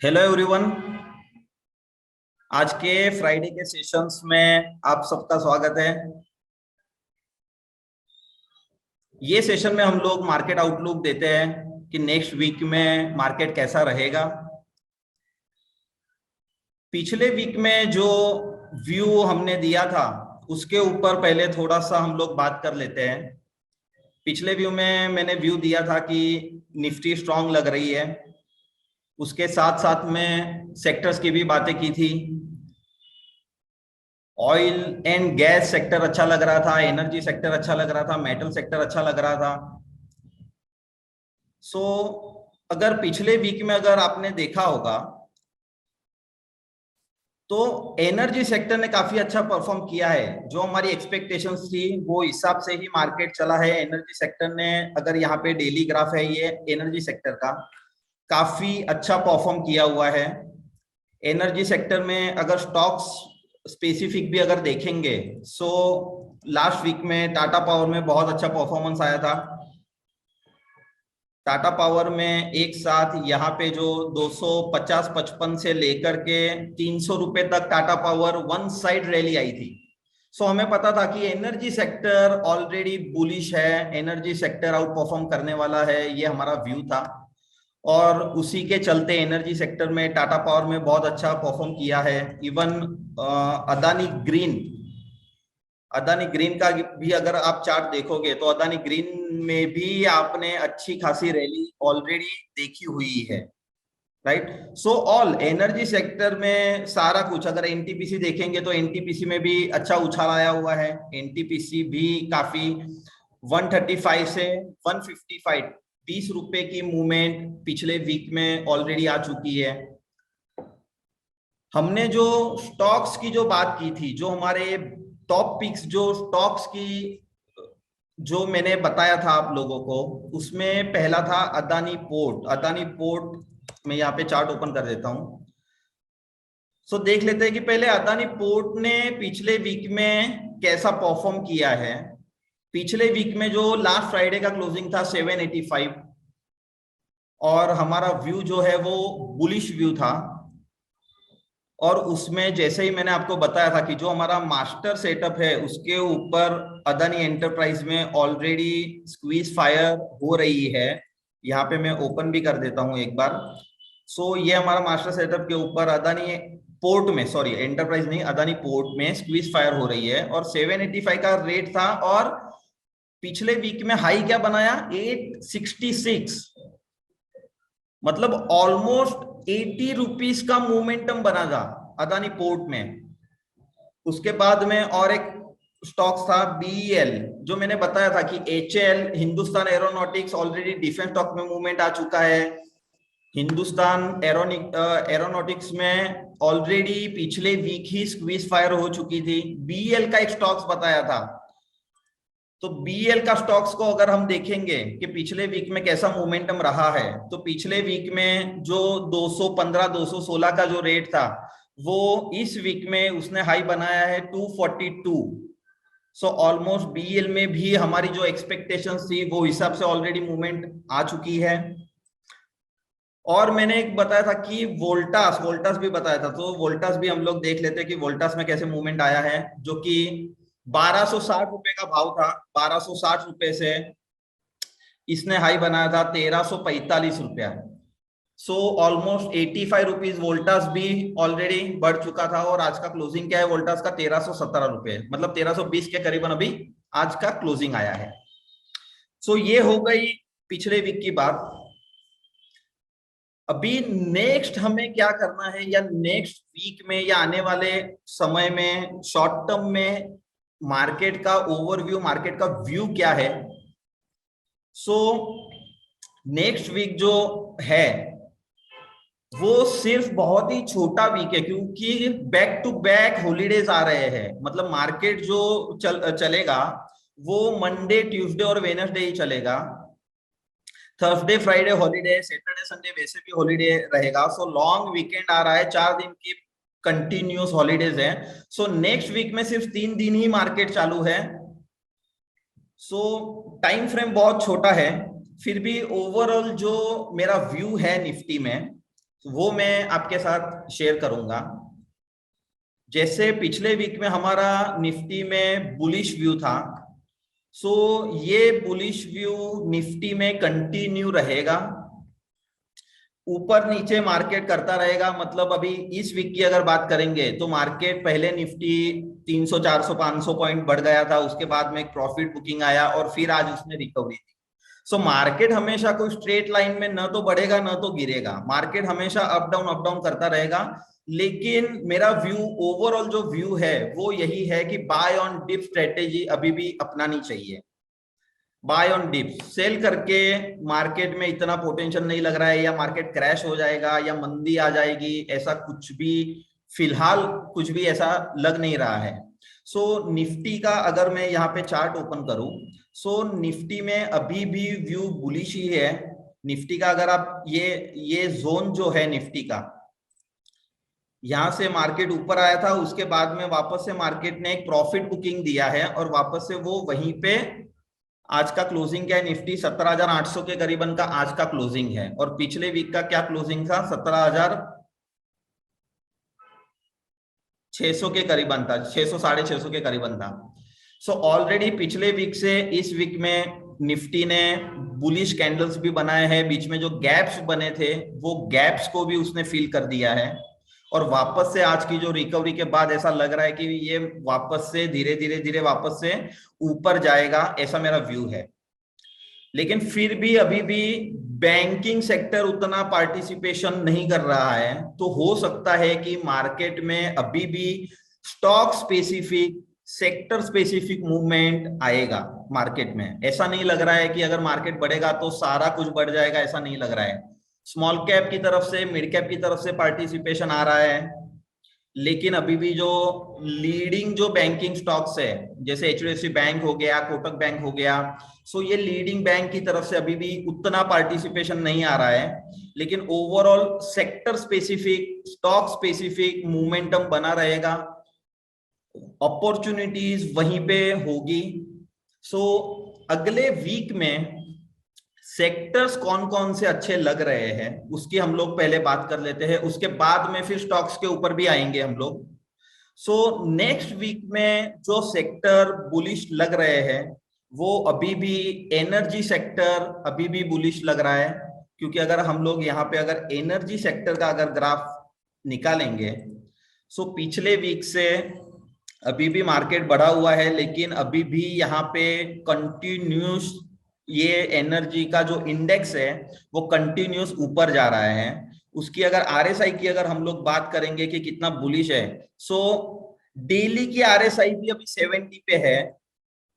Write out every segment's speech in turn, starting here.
Hello everyone. आज के Friday के सेशंस में आप सबका स्वागत है। ये सेशन में हम लोग मार्केट आउटलुक देते हैं कि नेक्स्ट वीक में मार्केट कैसा रहेगा। पिछले वीक में जो व्यू हमने दिया था उसके ऊपर पहले थोड़ा सा हम लोग बात कर लेते हैं। पिछले व्यू में मैंने व्यू दिया था कि निफ्टी स्ट्रांग लग रही है। उसके साथ साथ में सेक्टर्स की भी बातें की थी। ऑयल एंड गैस सेक्टर अच्छा लग रहा था, एनर्जी सेक्टर अच्छा लग रहा था, मेटल सेक्टर अच्छा लग रहा था। सो अगर पिछले वीक में अगर आपने देखा होगा तो एनर्जी सेक्टर ने काफी अच्छा परफॉर्म किया है। जो हमारी एक्सपेक्टेशंस थी वो हिसाब से ही मार्केट चला है। एनर्जी सेक्टर ने, अगर यहाँ पे डेली ग्राफ है ये एनर्जी सेक्टर का, काफी अच्छा परफॉर्म किया हुआ है। एनर्जी सेक्टर में अगर स्टॉक्स स्पेसिफिक भी अगर देखेंगे सो लास्ट वीक में टाटा पावर में बहुत अच्छा परफॉर्मेंस आया था। टाटा पावर में एक साथ यहाँ पे जो 250-55 से लेकर के 300 रुपए तक Tata power one side rally आई थी। सो हमें पता था कि एनर्जी सेक्टर ऑलरेडी बुलिश है, एनर्जी सेक्टर आउट परफॉर्म करने वाला है, ये हमारा व्यू था। और उसी के चलते एनर्जी सेक्टर में टाटा पावर में बहुत अच्छा परफॉर्म किया है। Even Adani green, Adani green का भी अगर आप चार्ट देखोगे तो अदानी ग्रीन में भी आपने अच्छी खासी रैली ऑलरेडी देखी हुई है। Right. So all energy sector में सारा कुछ, अगर एनटीपीसी देखेंगे तो एनटीपीसी में भी अच्छा उछाल आया हुआ है। एनटीपीसी भी काफी 135 से 155 ₹20 की मूवमेंट पिछले वीक में ऑलरेडी आ चुकी है। हमने जो स्टॉक्स की जो बात की थी, जो हमारे टॉप पिक्स जो स्टॉक्स की जो मैंने बताया था आप लोगों को, उसमें पहला था अदानी पोर्ट। अदानी पोर्ट में यहाँ पे चार्ट ओपन कर देता हूं। सो देख लेते हैं कि पहले अदानी पोर्ट ने पिछले वीक में कैसा परफॉर्म किया है। पिछले वीक में जो लास्ट फ्राइडे का क्लोजिंग था 785, और हमारा व्यू जो है वो बुलिश व्यू था। और उसमें जैसे ही मैंने आपको बताया था कि जो हमारा मास्टर सेटअप है उसके ऊपर अदानी एंटरप्राइज में ऑलरेडी स्क्वीज फायर हो रही है। यहाँ पे मैं ओपन भी कर देता हूँ एक बार। सो ये हमारा मास्टर सेटअप के ऊपर अदानी पोर्ट में, सॉरी एंटरप्राइज नहीं, अदानी पोर्ट में स्क्वीज फायर हो रही है। और 785 का रेट था और पिछले वीक में हाई क्या बनाया, 866। मतलब ऑलमोस्ट 80 रुपीज का मोमेंटम बना था अदानी पोर्ट में। उसके बाद में और एक स्टॉक्स था बीईएल, जो मैंने बताया था कि HAL Hindustan aeronautics already defence stock में मूवमेंट आ चुका है। हिंदुस्तान एरोनॉटिक्स में ऑलरेडी पिछले वीक ही स्क्वीज फायर हो चुकी थी। बीईएल का एक स्टॉक्स बताया था। तो बीएल का स्टॉक्स को अगर हम देखेंगे कि पिछले वीक में कैसा मोमेंटम रहा है, तो पिछले वीक में जो 215 216 का जो रेट था वो इस वीक में उसने हाई बनाया है 242। सो ऑलमोस्ट बीएल में भी हमारी जो एक्सपेक्टेशंस थी वो हिसाब से ऑलरेडी मूवमेंट आ चुकी है। और मैंने एक बताया था कि वोल्टास, वोल्टास भी बताया था, तो वोल्टास भी हम लोग देख लेते हैं कि वोल्टास में कैसे मूवमेंट आया है। जो कि 1260 रुपए का भाव था, 1260 रुपए से इसने हाई बनाया था 1345 रुपया। सो ऑलमोस्ट 85 रुपीज वोल्टास भी ऑलरेडी बढ़ चुका था। और आज का क्लोजिंग क्या है वोल्टास का, 1317 रुपए, मतलब 1320 के करीबन अभी आज का क्लोजिंग आया है। सो ये हो गई पिछले वीक की बात। अभी नेक्स्ट हमें क्या करना है, या नेक्स्ट वीक में या आने वाले समय में शॉर्ट टर्म में मार्केट का ओवरव्यू, मार्केट का व्यू क्या है। सो नेक्स्ट वीक जो है वो सिर्फ बहुत ही छोटा वीक है, क्योंकि बैक टू बैक हॉलीडेज आ रहे हैं। मतलब मार्केट जो चलेगा वो मंडे ट्यूसडे और वेडनेसडे ही चलेगा। Thursday Friday holiday, Saturday Sunday वैसे भी हॉलीडे रहेगा। सो लॉन्ग वीकेंड आ रहा है, 4 दिन की कंटिन्यूस हॉलीडेज है। सो नेक्स्ट वीक में सिर्फ 3 दिन ही मार्केट चालू है। सो टाइम फ्रेम बहुत छोटा है। फिर भी ओवरऑल जो मेरा व्यू है निफ्टी में, तो वो मैं आपके साथ शेयर करूंगा। जैसे पिछले वीक में हमारा निफ्टी में बुलिश व्यू था, सो ये बुलिश व्यू निफ्टी में कंटिन्यू रहेगा, ऊपर नीचे मार्केट करता रहेगा। मतलब अभी इस वीक की अगर बात करेंगे तो मार्केट पहले निफ्टी 300 400 500 पॉइंट बढ़ गया था, उसके बाद में एक प्रॉफिट बुकिंग आया और फिर आज उसने रिकवरी दी। सो मार्केट हमेशा कोई स्ट्रेट लाइन में न तो बढ़ेगा न तो गिरेगा, मार्केट हमेशा अप डाउन करता रहेगा। लेकिन मेरा व्यू, ओवरऑल जो व्यू है वो यही है कि बाय ऑन डिप स्ट्रेटेजी अभी भी अपनानी चाहिए। बाय ऑन डिप, सेल करके मार्केट में इतना पोटेंशियल नहीं लग रहा है, या मार्केट क्रैश हो जाएगा या मंदी आ जाएगी, ऐसा कुछ भी फिलहाल कुछ भी ऐसा लग नहीं रहा है। सो निफ्टी का अगर मैं यहाँ पे चार्ट ओपन करूं, सो निफ्टी में अभी भी व्यू बुलिश ही है। निफ्टी का अगर आप ये जोन जो है निफ्टी का, यहां से मार्केट ऊपर आया था, उसके बाद में वापस से मार्केट ने एक प्रॉफिट बुकिंग दिया है और वापस से वो वहीं पे आज का क्लोजिंग क्या है, निफ्टी 17,800 के करीबन का आज का क्लोजिंग है। और पिछले वीक का क्या क्लोजिंग था, 17,600 के करीबन था, 600 650 के करीबन था। सो ऑलरेडी पिछले वीक से इस वीक में निफ्टी ने बुलिश कैंडल्स भी बनाए हैं, बीच में जो गैप्स बने थे वो गैप्स को भी उसने फिल कर दिया है। और वापस से आज की जो रिकवरी के बाद ऐसा लग रहा है कि ये वापस से धीरे धीरे धीरे वापस से ऊपर जाएगा, ऐसा मेरा व्यू है। लेकिन फिर भी अभी भी बैंकिंग सेक्टर उतना पार्टिसिपेशन नहीं कर रहा है, तो हो सकता है कि मार्केट में अभी भी stock specific, sector specific movement आएगा मार्केट में। ऐसा नहीं लग रहा है कि अगर मार्केट बढ़ेगा तो सारा कुछ बढ़ जाएगा, ऐसा नहीं लग रहा है। स्मॉल कैप की तरफ से, मिड कैप की तरफ से पार्टिसिपेशन आ रहा है, लेकिन अभी भी जो लीडिंग जो बैंकिंग स्टॉक्स है, जैसे एचडीएफसी बैंक हो गया, कोटक बैंक हो गया, सो ये लीडिंग बैंक की तरफ से अभी भी उतना पार्टिसिपेशन नहीं आ रहा है। लेकिन overall sector specific, stock specific momentum बना रहेगा, अपॉर्चुनिटीज वहीं पे होगी। सो अगले वीक में सेक्टर्स कौन कौन से अच्छे लग रहे हैं उसकी हम लोग पहले बात कर लेते हैं, उसके बाद में फिर स्टॉक्स के ऊपर भी आएंगे हम लोग। सो नेक्स्ट वीक में जो सेक्टर बुलिश लग रहे हैं वो अभी भी एनर्जी सेक्टर अभी भी बुलिश लग रहा है। क्योंकि अगर हम लोग यहाँ पे अगर एनर्जी सेक्टर का अगर ग्राफ निकालेंगे, सो पिछले वीक से अभी भी मार्केट बढ़ा हुआ है, लेकिन अभी भी यहाँ पे कंटिन्यूस ये एनर्जी का जो इंडेक्स है वो कंटिन्यूस ऊपर जा रहा है। उसकी अगर आरएसआई की अगर हम लोग बात करेंगे कि कितना बुलिश है, सो डेली की आरएसआई भी अभी 70 पे है,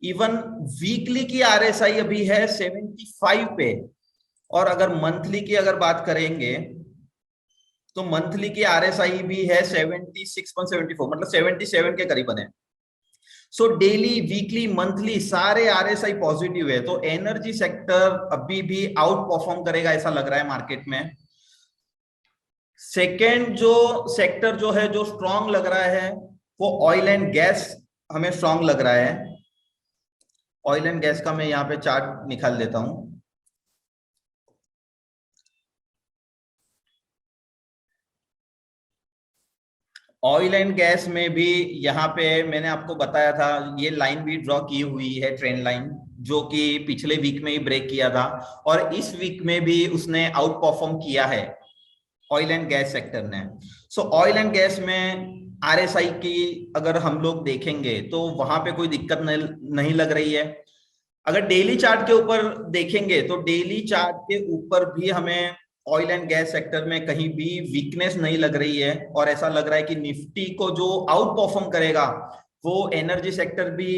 इवन वीकली की आरएसआई अभी है 75 पे। और अगर मंथली की अगर बात करेंगे तो मंथली की आरएसआई भी है 76.74, मतलब 77 के करीबन है। सो डेली, वीकली, मंथली सारे आरएसआई पॉजिटिव है, तो एनर्जी सेक्टर अभी भी आउट परफॉर्म करेगा ऐसा लग रहा है मार्केट में। सेकेंड जो सेक्टर जो है जो स्ट्रांग लग रहा है वो ऑयल एंड गैस हमें स्ट्रांग लग रहा है। ऑयल एंड गैस का मैं यहाँ पे चार्ट निकाल देता हूं। ऑयल एंड गैस में भी यहाँ पे मैंने आपको बताया था, ये लाइन भी ड्रॉ की हुई है, ट्रेंड लाइन, जो कि पिछले वीक में ही ब्रेक किया था और इस वीक में भी उसने आउट परफॉर्म किया है ऑयल एंड गैस सेक्टर ने। सो ऑयल एंड गैस में आरएसआई की अगर हम लोग देखेंगे तो वहां पे कोई दिक्कत नहीं लग रही है। अगर डेली चार्ट के ऊपर देखेंगे तो डेली चार्ट के ऊपर भी हमें ऑयल एंड गैस सेक्टर में कहीं भी वीकनेस नहीं लग रही है, और ऐसा लग रहा है कि निफ्टी को जो आउट परफॉर्म करेगा वो एनर्जी सेक्टर भी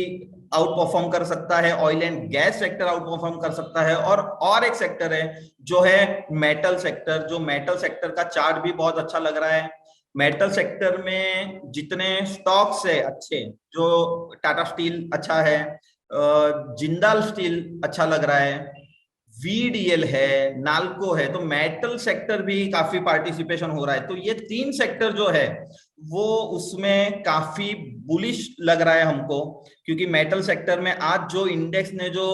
आउट परफॉर्म कर सकता है, oil and gas sector out perform कर सकता है, और एक सेक्टर है जो है मेटल सेक्टर। जो मेटल सेक्टर का चार्ट भी बहुत अच्छा लग रहा है। मेटल सेक्टर में जितने स्टॉक्स है अच्छे, जो टाटा स्टील अच्छा है, जिंदाल स्टील अच्छा लग रहा है, वीडीएल है, नाल्को है, तो मेटल सेक्टर भी काफी पार्टिसिपेशन हो रहा है। तो ये तीन सेक्टर जो है वो उसमें काफी बुलिश लग रहा है हमको, क्योंकि मेटल सेक्टर में आज जो इंडेक्स ने जो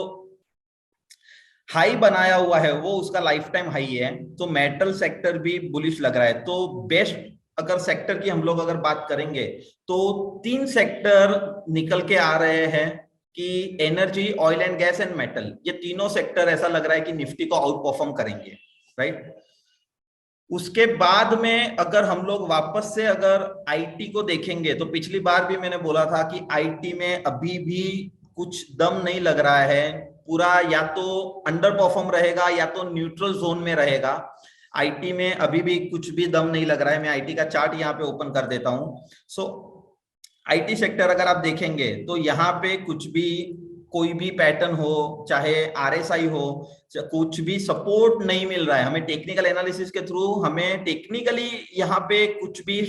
हाई बनाया हुआ है वो उसका लाइफ टाइम हाई है, तो मेटल सेक्टर भी बुलिश लग रहा है। तो बेस्ट अगर सेक्टर की हम लोग अगर बात करेंगे तो 3 सेक्टर निकल के आ रहे हैं कि energy, oil and gas and metal, ये तीनों सेक्टर ऐसा लग रहा है कि निफ्टी को आउट परफॉर्म करेंगे, राइट। उसके बाद में अगर हम लोग वापस से अगर आईटी को देखेंगे तो पिछली बार भी मैंने बोला था कि आईटी में अभी भी कुछ दम नहीं लग रहा है, पूरा या तो अंडर परफॉर्म रहेगा या तो न्यूट्रल जोन में रहेगा। आईटी में अभी भी कुछ भी दम नहीं लग रहा है। मैं आईटी का चार्ट यहाँ पे ओपन कर देता हूँ। सो आईटी सेक्टर अगर आप देखेंगे तो यहाँ पे कुछ भी, कोई भी पैटर्न हो, चाहे आरएसआई हो, कुछ भी सपोर्ट नहीं मिल रहा है हमें। टेक्निकल एनालिसिस के थ्रू हमें टेक्निकली यहाँ पे कुछ भी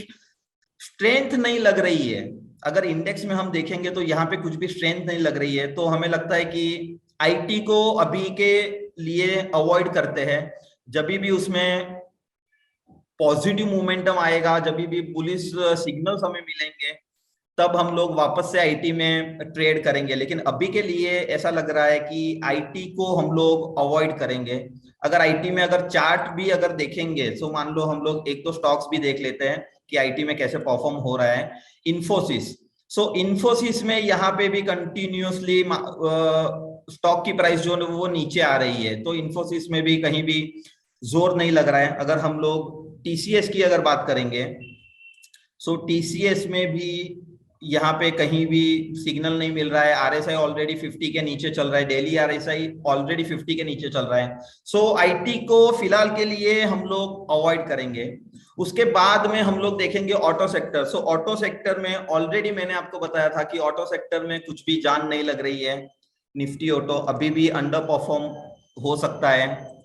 स्ट्रेंथ नहीं लग रही है। अगर इंडेक्स में हम देखेंगे तो यहाँ पे कुछ भी स्ट्रेंथ नहीं लग रही है, तो हमें लगता है कि आईटी को अभी के लिए अवॉइड करते हैं। जब भी उसमें पॉजिटिव मोमेंटम आएगा, जब भी बुलिश सिग्नल्स हमें मिलेंगे, तब हम लोग वापस से आईटी में ट्रेड करेंगे। लेकिन अभी के लिए ऐसा लग रहा है कि आईटी को हम लोग अवॉइड करेंगे। अगर आईटी में अगर चार्ट भी अगर देखेंगे तो मान लो हम लोग एक दो स्टॉक्स भी देख लेते हैं कि आईटी में कैसे परफॉर्म हो रहा है। इन्फोसिस, सो इन्फोसिस में यहाँ पे भी कंटिन्यूअसली स्टॉक की प्राइस जो है वो नीचे आ रही है, तो इन्फोसिस में भी कहीं भी जोर नहीं लग रहा है। अगर हम लोग टीसीएस की अगर बात करेंगे, सो टीसीएस में भी यहाँ पे कहीं भी सिग्नल नहीं मिल रहा है। आरएसआई ऑलरेडी 50 के नीचे चल रहा है, डेली आरएसआई ऑलरेडी 50 के नीचे चल रहा है। सो आईटी को फिलहाल के लिए हम लोग अवॉइड करेंगे। उसके बाद में हम लोग देखेंगे ऑटो सेक्टर। सो ऑटो सेक्टर में ऑलरेडी मैंने आपको बताया था कि ऑटो सेक्टर में कुछ भी जान नहीं लग रही है। निफ्टी ऑटो अभी भी अंडर परफॉर्म हो सकता है।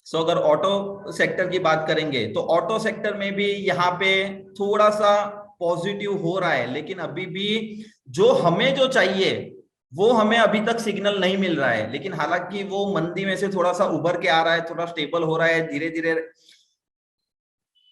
सो अगर ऑटो सेक्टर की बात करेंगे तो ऑटो सेक्टर में भी यहाँ पे थोड़ा सा पॉजिटिव हो रहा है, लेकिन अभी भी जो हमें जो चाहिए वो हमें अभी तक सिग्नल नहीं मिल रहा है। लेकिन हालांकि वो मंदी में से थोड़ा सा उभर के आ रहा है, थोड़ा स्टेबल हो रहा है, धीरे धीरे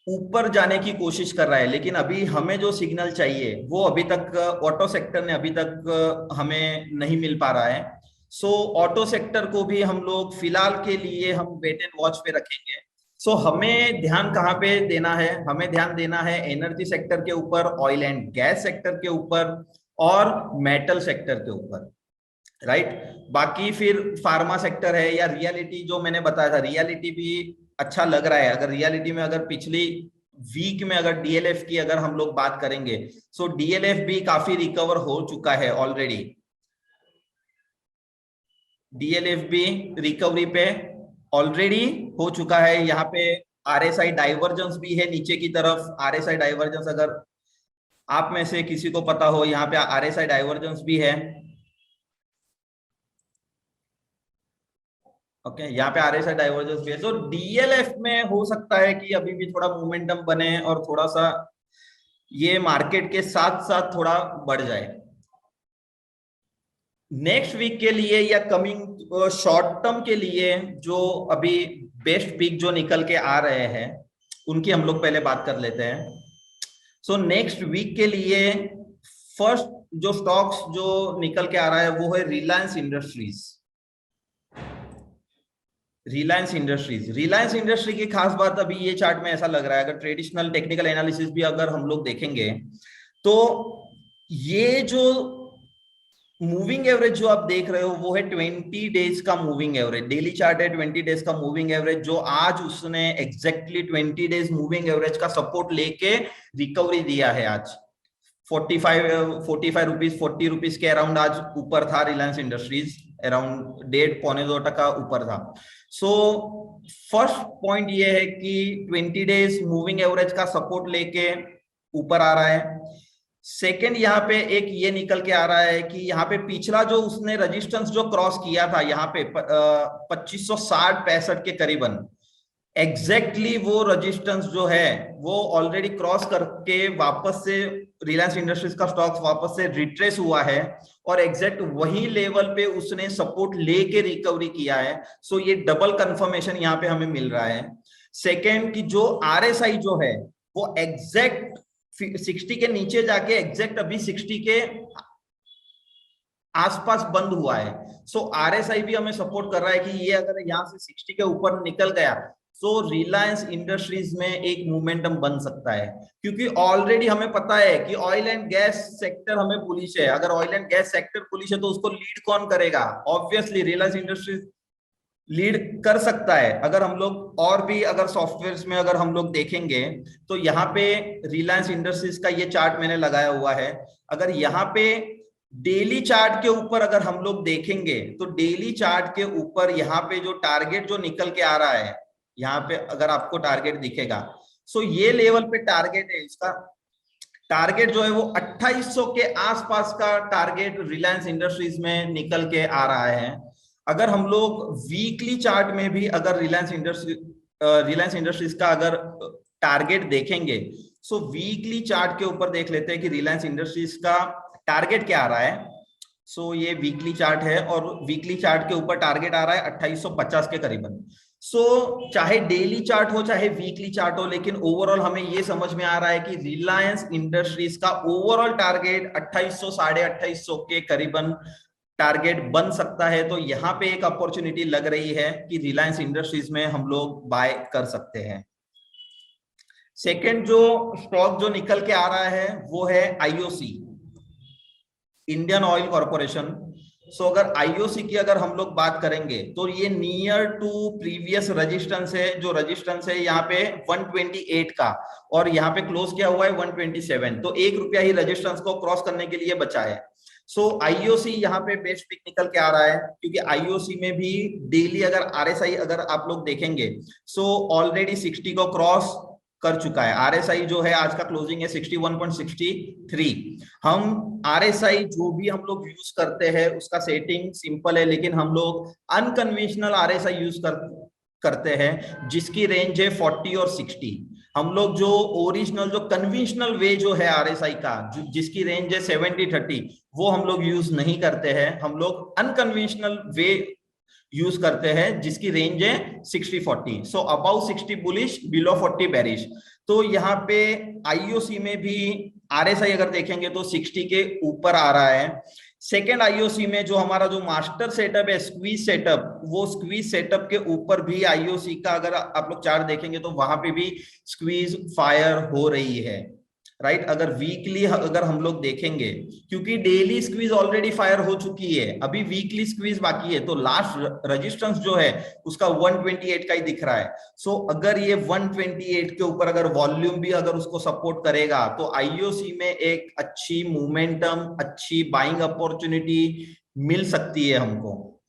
ऊपर जाने की कोशिश कर रहा है। लेकिन अभी हमें जो सिग्नल चाहिए वो अभी तक ऑटो सेक्टर ने अभी तक हमें नहीं मिल पा रहा है। सो ऑटो सेक्टर को भी हम लोग फिलहाल के लिए हम वेट एंड वॉच पे रखेंगे। सो हमें ध्यान कहाँ पे देना है? हमें ध्यान देना है एनर्जी सेक्टर के ऊपर, ऑयल एंड गैस सेक्टर के ऊपर और मेटल सेक्टर के ऊपर, राइट। बाकी फिर फार्मा सेक्टर है या रियलिटी, जो मैंने बताया था रियलिटी भी अच्छा लग रहा है। अगर रियलिटी में अगर पिछली वीक में अगर डीएलएफ की अगर हम लोग बात करेंगे, सो डीएलएफ भी काफी रिकवर हो चुका है ऑलरेडी। डीएलएफ भी रिकवरी पे ऑलरेडी हो चुका है। यहाँ पे आरएसआई डाइवर्जेंस भी है नीचे की तरफ। आरएसआई डाइवर्जेंस अगर आप में से किसी को पता हो, यहाँ पे आरएसआई डाइवर्जेंस भी है। ओके, यहाँ पे आरएसआई डाइवर्जेंस भी है। तो डीएलएफ में हो सकता है कि अभी भी थोड़ा मोमेंटम बने और थोड़ा सा ये मार्केट के साथ साथ थोड़ा बढ़ जाए। नेक्स्ट वीक के लिए या कमिंग शॉर्ट टर्म के लिए जो अभी बेस्ट पिक जो निकल के आ रहे हैं उनकी हम लोग पहले बात कर लेते हैं। सो नेक्स्ट वीक के लिए फर्स्ट जो स्टॉक्स जो निकल के आ रहा है वो है रिलायंस इंडस्ट्रीज। रिलायंस इंडस्ट्री की खास बात अभी ये चार्ट में ऐसा लग रहा है, अगर ट्रेडिशनल टेक्निकल एनालिसिस भी अगर हम लोग देखेंगे तो ये जो मूविंग एवरेज जो आप देख रहे हो वो है 20 डेज का मूविंग एवरेज। डेली चार्ट है 20 डेज का मूविंग एवरेज, जो आज उसने एग्जैक्टली 20 डेज मूविंग एवरेज का सपोर्ट लेके रिकवरी दिया है। आज 45 रुपीज 40 रुपीज के अराउंड आज ऊपर था रिलायंस इंडस्ट्रीज, अराउंड 1.5-2% ऊपर था। सो फर्स्ट पॉइंट ये है कि 20 डेज मूविंग एवरेज का सपोर्ट लेके ऊपर आ रहा है। सेकंड यहाँ पे एक ये निकल के आ रहा है कि यहाँ पे पिछला जो उसने रेजिस्टेंस जो क्रॉस किया था यहाँ पे 2560-65 के करीबन, एग्जैक्टली वो रेजिस्टेंस जो है वो ऑलरेडी क्रॉस करके वापस से रिलायंस इंडस्ट्रीज का स्टॉक वापस से रिट्रेस हुआ है और एग्जैक्ट वही लेवल पे उसने सपोर्ट लेके रिकवरी किया है। सो ये डबल कंफर्मेशन यहाँ पे हमें मिल रहा है। सेकेंड की जो आरएसआई जो है वो एग्जैक्ट 60 के नीचे जाके एग्जैक्ट अभी 60 के आसपास बंद हुआ है। सो आरएसआई भी हमें सपोर्ट कर रहा है कि ये अगर यहाँ से 60 के ऊपर निकल गया तो रिलायंस इंडस्ट्रीज में एक मोमेंटम बन सकता है, क्योंकि ऑलरेडी हमें पता है कि ऑयल एंड गैस सेक्टर हमें बुलिश है। अगर oil and gas sector bullish है तो उसको लीड कौन करेगा? ऑब्वियसली रिलायंस इंडस्ट्रीज लीड कर सकता है। अगर हम लोग और भी अगर सॉफ्टवेयर में अगर हम लोग देखेंगे तो यहाँ पे रिलायंस इंडस्ट्रीज का ये चार्ट मैंने लगाया हुआ है। अगर यहाँ पे डेली चार्ट के ऊपर अगर हम लोग देखेंगे तो डेली चार्ट के ऊपर यहाँ पे जो टारगेट जो निकल के आ रहा है, यहाँ पे अगर आपको टारगेट दिखेगा, सो ये लेवल पे टारगेट है। इसका टारगेट जो है वो 2800 के आसपास का टारगेट रिलायंस इंडस्ट्रीज में निकल के आ रहा है। अगर हम लोग वीकली चार्ट में भी अगर रिलायंस इंडस्ट्रीज का अगर टारगेट देखेंगे, सो वीकली चार्ट के ऊपर देख लेते हैं कि रिलायंस इंडस्ट्रीज का टारगेट क्या आ रहा है। सो ये वीकली चार्ट है और वीकली चार्ट के ऊपर टारगेट आ रहा है 2850 के करीबन। सो चाहे डेली चार्ट हो चाहे वीकली चार्ट हो, लेकिन ओवरऑल हमें ये समझ में आ रहा है कि रिलायंस इंडस्ट्रीज का ओवरऑल टारगेट 2800 साढ़े 2800 के करीबन टारगेट बन सकता है। तो यहाँ पे एक अपॉर्चुनिटी लग रही है कि रिलायंस इंडस्ट्रीज में हम लोग बाय कर सकते हैं। सेकेंड जो स्टॉक जो निकल के आ रहा है वो है आईओसी, इंडियन ऑयल कॉर्पोरेशन। सो अगर आईओसी की अगर हम लोग बात करेंगे तो ये नियर टू प्रीवियस रेजिस्टेंस है। जो रेजिस्टेंस है यहाँ पे 128 का, और यहाँ पे क्लोज किया हुआ है 127, तो ₹1 ही रेजिस्टेंस को क्रॉस करने के लिए बचा है। सो आईओसी यहाँ पे बेस्ट पिक निकल के आ रहा है, क्योंकि आईओसी में भी डेली अगर आरएसआई अगर आप लोग देखेंगे सो ऑलरेडी 60 को क्रॉस कर चुका है। आरएसआई जो है आज का क्लोजिंग है 61.63। हम आरएसआई जो भी हम लोग यूज करते हैं उसका सेटिंग सिंपल है, लेकिन हम लोग अनकन्वेंशनल आरएसआई यूज करते हैं जिसकी रेंज है 40 और 60। हम लोग जो ओरिजिनल जो कन्वेंशनल वे जो है आरएसआई का जिसकी रेंज है 70-30, वो हम लोग यूज नहीं करते हैं। हम लोग अनकन्वेंशनल वे यूज करते हैं जिसकी रेंज है 60-40। सो अबाउ 60 बुलिश, बिलो 40 बेरिश। तो यहाँ पे आईओसी में भी आरएसआई अगर देखेंगे तो 60 के ऊपर आ रहा है। सेकेंड आईओसी में जो हमारा जो मास्टर सेटअप है स्क्वीज सेटअप, वो स्क्वीज सेटअप के ऊपर भी आईओसी का अगर आप लोग चार्ट देखेंगे तो वहां पे भी स्क्वीज फायर हो रही है, राइट। अगर वीकली अगर हम लोग देखेंगे, क्योंकि डेली स्क्वीज ऑलरेडी फायर हो चुकी है, अभी वीकली स्क्वीज बाकी है, तो लास्ट रेजिस्टेंस जो है उसका 128 का ही दिख रहा है। सो अगर ये 128 के ऊपर अगर वॉल्यूम भी अगर उसको सपोर्ट करेगा तो आईओसी में एक अच्छी मोमेंटम, अच्छी बाइंग अपॉर्चुनिटी मिल सकती है हमको।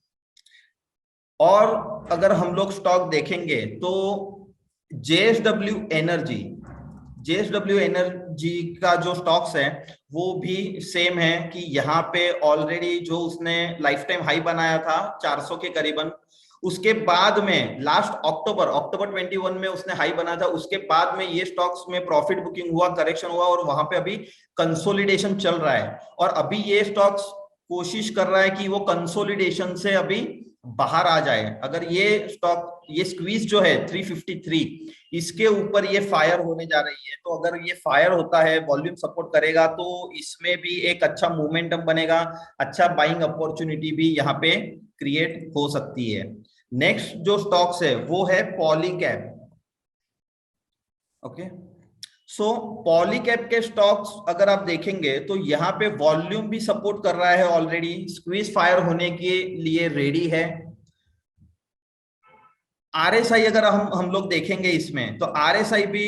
और अगर हम लोग स्टॉक देखेंगे तो जेएसडब्ल्यू एनर्जी का जो स्टॉक्स है वो भी सेम है कि यहाँ पे ऑलरेडी जो उसने लाइफ टाइम हाई बनाया था 400 के करीबन, उसके बाद में लास्ट अक्टूबर 21 में उसने हाई बना था। उसके बाद में ये स्टॉक्स में प्रॉफिट बुकिंग हुआ, करेक्शन हुआ और वहां पे अभी कंसोलिडेशन चल रहा है। और अभी ये स्टॉक्स कोशिश कर रहा है कि वो कंसोलिडेशन से अभी बाहर आ जाए। अगर ये स्टॉक ये स्क्वीज जो है 353 इसके ऊपर ये फायर होने जा रही है, तो अगर ये फायर होता है, वॉल्यूम सपोर्ट करेगा, तो इसमें भी एक अच्छा मोमेंटम बनेगा, अच्छा बाइंग अपॉर्चुनिटी भी यहाँ पे क्रिएट हो सकती है। नेक्स्ट जो स्टॉक्स है वो है पॉलीकैब। ओके, सो पॉलीकैब के स्टॉक्स अगर आप देखेंगे तो यहाँ पे वॉल्यूम भी सपोर्ट कर रहा है, ऑलरेडी स्क्वीज फायर होने के लिए रेडी है। आरएसआई अगर हम लोग देखेंगे इसमें तो आरएसआई भी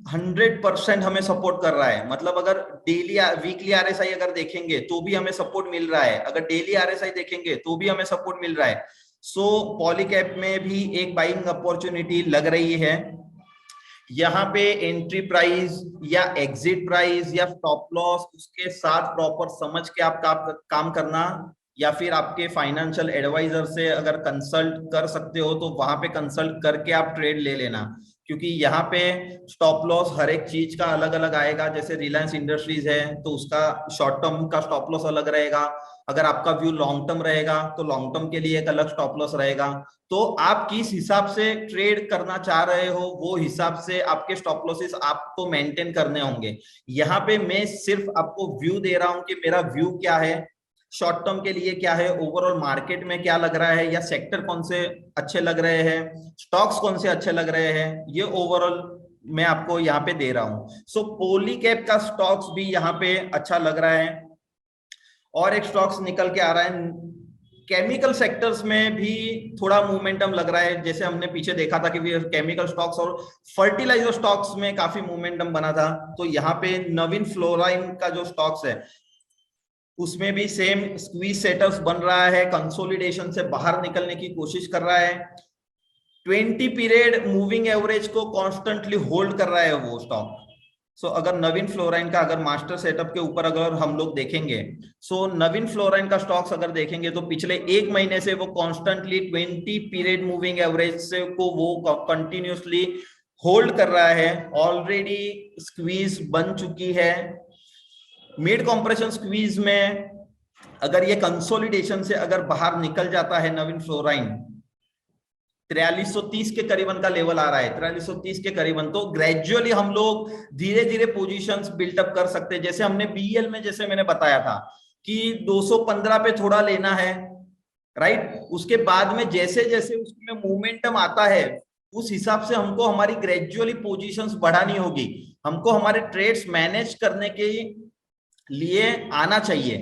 100% हमें सपोर्ट कर रहा है। मतलब अगर डेली वीकली आरएसआई अगर देखेंगे तो भी हमें सपोर्ट मिल रहा है, अगर डेली आरएसआई देखेंगे तो भी हमें सपोर्ट मिल रहा है। सो पॉलीकैब में भी एक बाइंग अपॉर्चुनिटी लग रही है। यहाँ पे एंट्री प्राइस या एग्जिट प्राइस या स्टॉप लॉस उसके साथ प्रॉपर समझ के आप काम करना, या फिर आपके फाइनेंशियल एडवाइजर से अगर कंसल्ट कर सकते हो तो वहां पे कंसल्ट करके आप ट्रेड ले लेना, क्योंकि यहाँ पे स्टॉप लॉस हर एक चीज का अलग अलग आएगा। जैसे रिलायंस इंडस्ट्रीज है तो उसका शॉर्ट टर्म का स्टॉप लॉस अलग रहेगा, अगर आपका व्यू लॉन्ग टर्म रहेगा तो लॉन्ग टर्म के लिए एक अलग स्टॉप लॉस रहेगा। तो आप किस हिसाब से ट्रेड करना चाह रहे हो वो हिसाब से आपके स्टॉप लॉसेस आपको मेंटेन करने होंगे। यहाँ पे मैं सिर्फ आपको व्यू दे रहा हूं कि मेरा व्यू क्या है, शॉर्ट टर्म के लिए क्या है, ओवरऑल मार्केट में क्या लग रहा है, या सेक्टर कौन से अच्छे लग रहे हैं, स्टॉक्स कौन से अच्छे लग रहे हैं, ये ओवरऑल मैं आपको यहाँ पे दे रहा हूँ। सो पॉलीकैब का स्टॉक्स भी यहाँ पे अच्छा लग रहा है। और एक स्टॉक्स निकल के आ रहा है, केमिकल सेक्टर्स में भी थोड़ा मोमेंटम लग रहा है। जैसे हमने पीछे देखा था कि केमिकल स्टॉक्स और फर्टिलाइजर स्टॉक्स में काफी मोमेंटम बना था, तो यहाँ पे नवीन फ्लोराइन का जो स्टॉक्स है उसमें भी सेम स्क्वीज सेटअप्स बन रहा है, कंसोलिडेशन से बाहर निकलने की कोशिश कर रहा है, 20 पीरियड मूविंग एवरेज को कॉन्स्टेंटली होल्ड कर रहा है वो स्टॉक। सो अगर नवीन फ्लोराइन का अगर मास्टर सेटअप के ऊपर अगर हम लोग देखेंगे, सो नवीन फ्लोराइन का स्टॉक्स अगर देखेंगे तो पिछले एक महीने से वो कॉन्स्टेंटली 20 पीरियड मूविंग एवरेज से को वो कंटिन्यूसली होल्ड कर रहा है। ऑलरेडी स्क्वीज बन चुकी है, मिड कंप्रेशन स्क्वीज में अगर ये कंसोलिडेशन से अगर बाहर निकल जाता है नवीन फ्लोराइन, 4330 के करीबन का लेवल आ रहा है, 4330 के करीबन, तो ग्रेजुअली हम लोग धीरे धीरे पोजीशंस बिल्टअप कर सकते हैं। जैसे हमने बीएल में जैसे मैंने बताया था कि 215 पे थोड़ा लेना है, राइट। उसके बाद में जैसे जैसे उसमें मोमेंटम आता है उस हिसाब से हमको हमारी ग्रेजुअली पोजीशंस बढ़ानी होगी, हमको हमारे ट्रेड्स मैनेज करने के लिए आना चाहिए।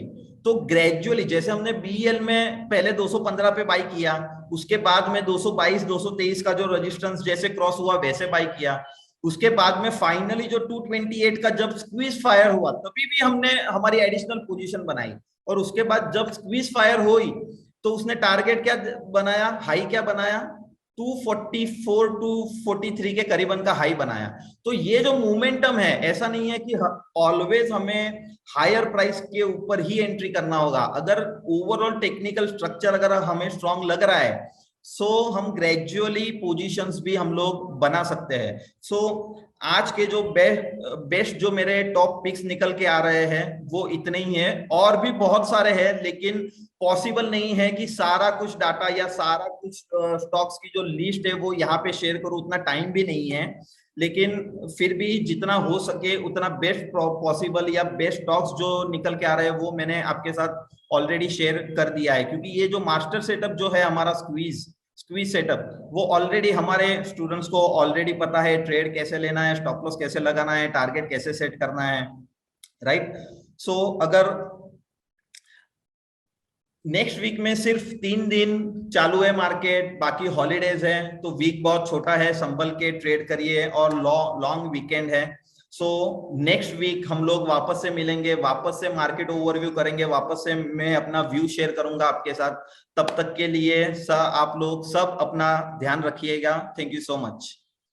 तो ग्रेजुअली जैसे हमने बीएल में पहले 215 पे बाई किया, उसके बाद में 222 223 का जो रेजिस्टेंस जैसे क्रॉस हुआ वैसे बाई किया, उसके बाद में फाइनली जो 228 का जब स्क्वीज फायर हुआ तभी भी हमने हमारी एडिशनल पोजीशन बनाई, और उसके बाद जब स्क्वीज फायर हुई तो उसने टारगेट क्या बनाया, हाई क्या बनाया, 244 टू 43 के करीबन का हाई बनाया। तो ये जो मोमेंटम है, ऐसा नहीं है कि ऑलवेज हमें हायर प्राइस के ऊपर ही एंट्री करना होगा। अगर ओवरऑल टेक्निकल स्ट्रक्चर अगर हमें स्ट्रांग लग रहा है, सो हम ग्रेजुअली पोजीशंस भी हम लोग बना सकते हैं। सो आज के जो बेस्ट जो मेरे टॉप पिक्स निकल के आ रहे हैं वो इतने ही हैं, और भी बहुत सारे हैं, लेकिन पॉसिबल नहीं है कि सारा कुछ डाटा या सारा कुछ स्टॉक्स की जो लिस्ट है वो यहाँ पे शेयर करूं, उतना टाइम भी नहीं है। लेकिन फिर भी जितना हो सके उतना बेस्ट पॉसिबल या बेस्ट स्टॉक्स जो निकल के आ रहे हैं वो मैंने आपके साथ ऑलरेडी शेयर कर दिया है। क्योंकि ये जो मास्टर सेटअप जो है हमारा स्क्वीज सेटअप, वो ऑलरेडी हमारे स्टूडेंट्स को ऑलरेडी पता है, ट्रेड कैसे लेना है, स्टॉप लॉस कैसे लगाना है, टारगेट कैसे सेट करना है, राइट। सो अगर नेक्स्ट वीक में सिर्फ 3 दिन चालू है मार्केट, बाकी हॉलीडेज है, तो वीक बहुत छोटा है, संभल के ट्रेड करिए, और लॉन्ग वीकेंड है। सो नेक्स्ट वीक हम लोग वापस से मिलेंगे, वापस से मार्केट ओवरव्यू करेंगे, वापस से मैं अपना व्यू शेयर करूंगा आपके साथ। तब तक के लिए आप लोग सब अपना ध्यान रखिएगा। Thank you so much.